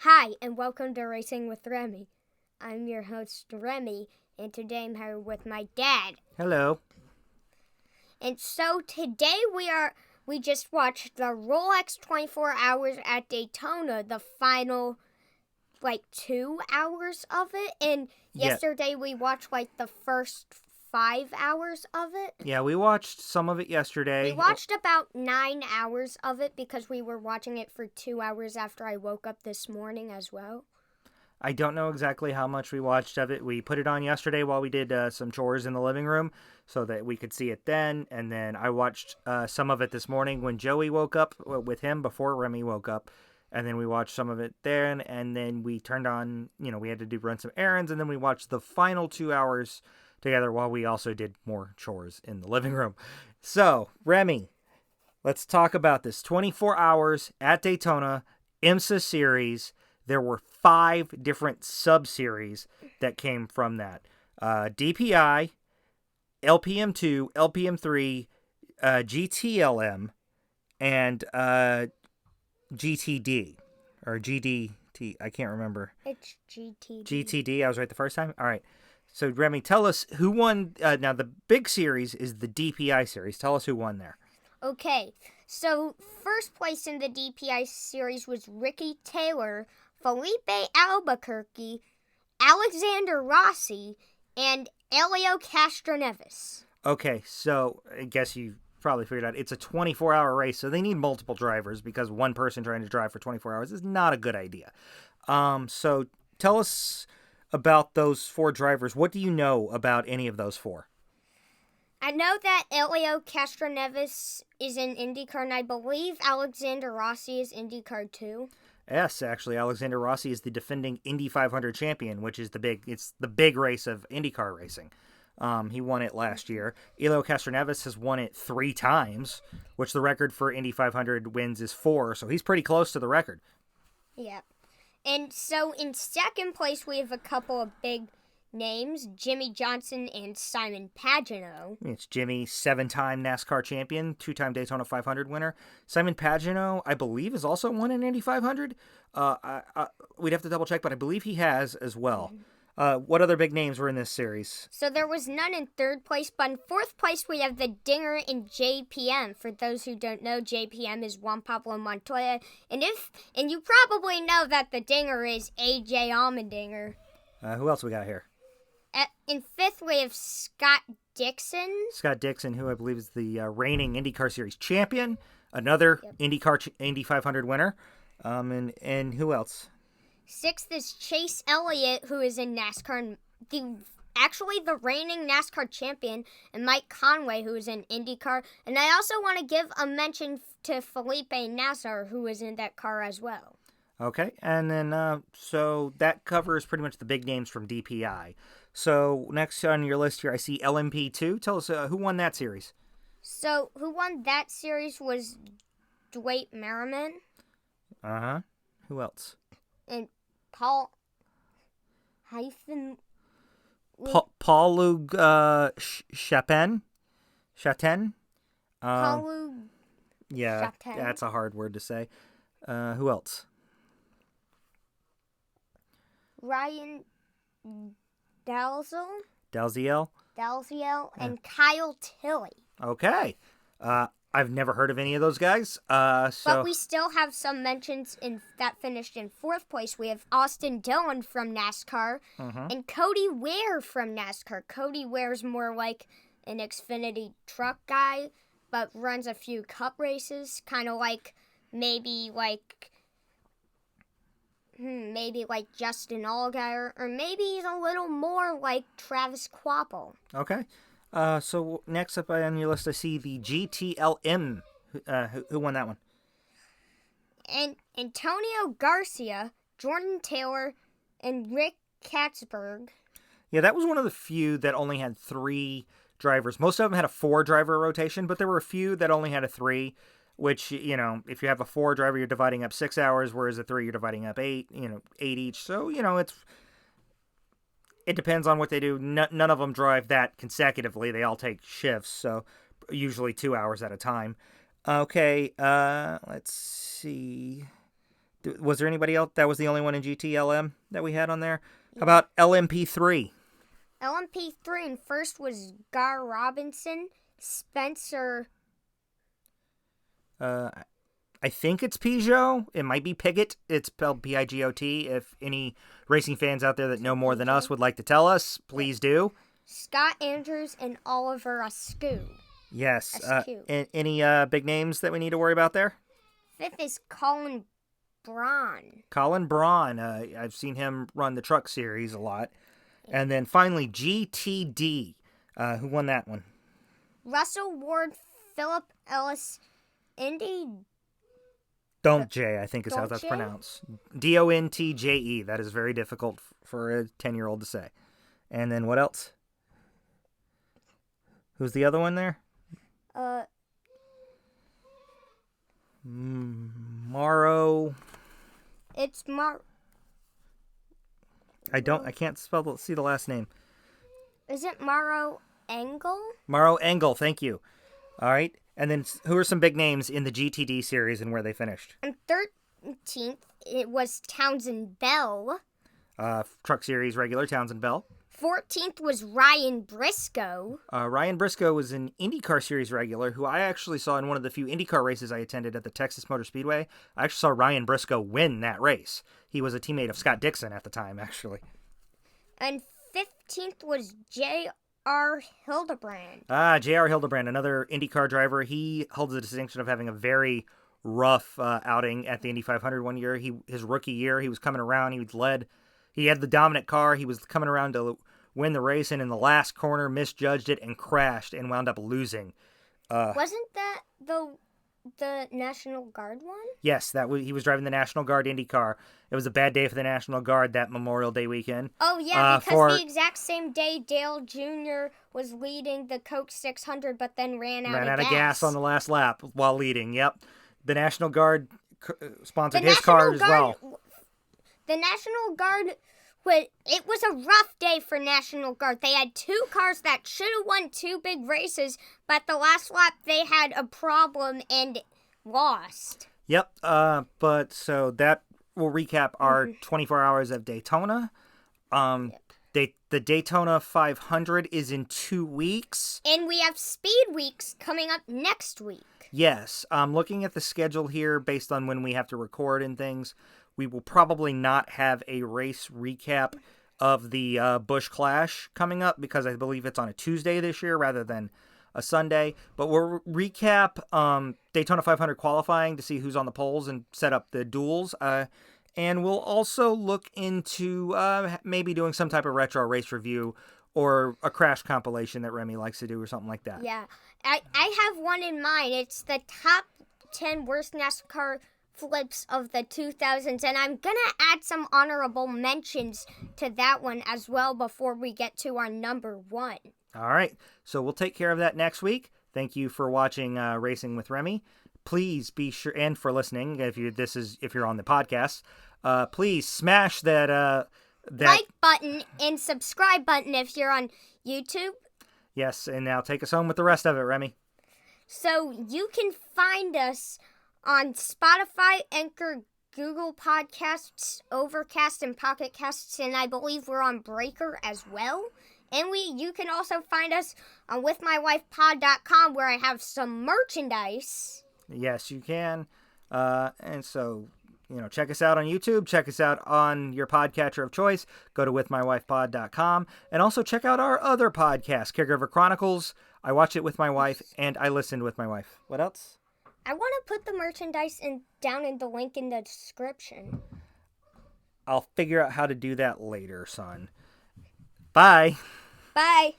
Hi, and welcome to Racing with Remy. I'm your host, Remy, and today I'm here with my dad. Hello. And so today we just watched the Rolex 24 Hours at Daytona, the final 2 hours of it, and yesterday we watched the first 5 hours of it. Yeah, we watched some of it yesterday. We watched about 9 hours of it because we were watching it for 2 hours after I woke up this morning as well. I don't know exactly how much we watched of it. We put it on yesterday while we did some chores in the living room so that we could see it then. And then I watched some of it this morning when Joey woke up with him before Remy woke up. And then we watched some of it then. And then we turned on, we had to run some errands. And then we watched the final 2 hours together while we also did more chores in the living room. So, Remy, let's talk about this. 24 Hours at Daytona, IMSA series. There were 5 different sub-series that came from that. DPI, LPM2, LPM3, GTLM, and GTD, or GDT. I can't remember. It's GTD. GTD, I was right the first time? All right. So, Remy, tell us who won. Now, the big series is the DPI series. Tell us who won there. Okay, so first place in the DPI series was Ricky Taylor, Felipe Albuquerque, Alexander Rossi, and Elio Castroneves. Okay, so I guess you probably figured out it's a 24-hour race, so they need multiple drivers because one person trying to drive for 24 hours is not a good idea. So tell us about those 4 drivers. What do you know about any of those 4? I know that Elio Castroneves is in IndyCar, and I believe Alexander Rossi is IndyCar too. Yes, actually, Alexander Rossi is the defending Indy 500 champion, which is the big race of IndyCar racing. He won it last year. Elio Castroneves has won it 3 times, which the record for Indy 500 wins is 4, so he's pretty close to the record. Yeah. And so in second place, we have a couple of big names, Jimmy Johnson and Simon Pagenaud. It's Jimmy, 7-time NASCAR champion, 2-time Daytona 500 winner. Simon Pagenaud, I believe, has also won an Indy 500. We'd have to double check, but I believe he has as well. What other big names were in this series? So there was none in third place, but in fourth place we have the Dinger and JPM. For those who don't know, JPM is Juan Pablo Montoya, and you probably know that the Dinger is AJ Allmendinger. Who else we got here? In fifth we have Scott Dixon. Scott Dixon, who I believe is the reigning IndyCar Series champion, another Indy 500 winner, and who else? Sixth is Chase Elliott, who is in NASCAR, the reigning NASCAR champion, and Mike Conway, who is in IndyCar. And I also want to give a mention to Felipe Nasser, who is in that car as well. Okay, and then so that covers pretty much the big names from DPI. So next on your list here, I see LMP2. Tell us who won that series. So who won that series was Dwight Merriman. Who else? And Paul Hyphen. Paul-Lug Chaten. Paul-Lug. Yeah, Chaten. That's a hard word to say. Who else? Ryan Dalziel, and Kyle Tilley. Okay. I've never heard of any of those guys. But we still have some mentions that finished in fourth place. We have Austin Dillon from NASCAR and Cody Ware from NASCAR. Cody Ware's more like an Xfinity truck guy, but runs a few cup races, kind of like maybe Justin Allgaier, or maybe he's a little more like Travis Kvapil. Okay. So next up on your list, I see the GTLM. Who won that one? And Antonio Garcia, Jordan Taylor, and Rick Katzberg. Yeah, that was one of the few that only had 3 drivers. Most of them had a 4-driver rotation, but there were a few that only had a 3, which, if you have a 4-driver, you're dividing up 6 hours, whereas a 3, you're dividing up 8, 8 each. So, it depends on what they do. None of them drive that consecutively. They all take shifts, so usually 2 hours at a time. Okay, let's see. Was there anybody else? That was the only one in GTLM that we had on there. How about LMP3? LMP3 and first was Gar Robinson, Spencer. I think it's Peugeot. It might be Pigot. It's spelled Pigot. If any racing fans out there that know more than us would like to tell us, please do. Scott Andrews and Oliver Askew. Yes. Any big names that we need to worry about there? Fifth is Colin Braun. Colin Braun. I've seen him run the truck series a lot. And then finally, GTD. Who won that one? Russell Ward, Philip Ellis, Indy. Dontje, I think is how that's pronounced. Dontje. That is very difficult for a 10-year-old to say. And then what else? Who's the other one there? Morrow. It's I can't see the last name. Is it Morrow Engel? Morrow Engel, thank you. All right. And then who are some big names in the GTD series and where they finished? On 13th, it was Townsend Bell. Truck Series regular, Townsend Bell. 14th was Ryan Briscoe. Ryan Briscoe was an IndyCar Series regular who I actually saw in one of the few IndyCar races I attended at the Texas Motor Speedway. I actually saw Ryan Briscoe win that race. He was a teammate of Scott Dixon at the time, actually. And 15th was J.R. Hildebrand. J.R. Hildebrand, another IndyCar driver. He holds the distinction of having a very rough outing at the Indy 500 one year. His rookie year, he was coming around. He had the dominant car. He was coming around to win the race, and in the last corner misjudged it and crashed and wound up losing. Wasn't that the National Guard one? Yes, he was driving the National Guard Indy car. It was a bad day for the National Guard that Memorial Day weekend. Oh, yeah, because the exact same day Dale Jr. was leading the Coke 600, but then ran out of gas on the last lap while leading. Yep. The National Guard sponsored his car as well. The National Guard, it was a rough day for National Guard. They had two cars that should have won two big races, but the last lap they had a problem and lost. Yep, but so that will recap our 24 hours of Daytona. The Daytona 500 is in 2 weeks. And we have Speed Weeks coming up next week. Yes, looking at the schedule here based on when we have to record and things, we will probably not have a race recap of the Busch Clash coming up because I believe it's on a Tuesday this year rather than a Sunday. But we'll recap Daytona 500 qualifying to see who's on the poles and set up the duels. And we'll also look into maybe doing some type of retro race review or a crash compilation that Remy likes to do or something like that. Yeah, I have one in mind. It's the top 10 worst NASCAR flips of the 2000s, and I'm gonna add some honorable mentions to that one as well before we get to our number one. All right, so we'll take care of that next week. Thank you for watching Racing with Remy. Please be sure, and for listening, if you're on the podcast, please smash that like button and subscribe button if you're on YouTube. Yes, and now take us home with the rest of it, Remy. So you can find us on Spotify, Anchor, Google Podcasts, Overcast, and Pocket Casts, and I believe we're on Breaker as well. And you can also find us on withmywifepod.com where I have some merchandise. Yes, you can. And so, check us out on YouTube. Check us out on your podcatcher of choice. Go to withmywifepod.com. And also check out our other podcast, Caregiver Chronicles. I watch it with my wife, and I listen with my wife. What else? I want to put the merchandise down in the link in the description. I'll figure out how to do that later, son. Bye. Bye.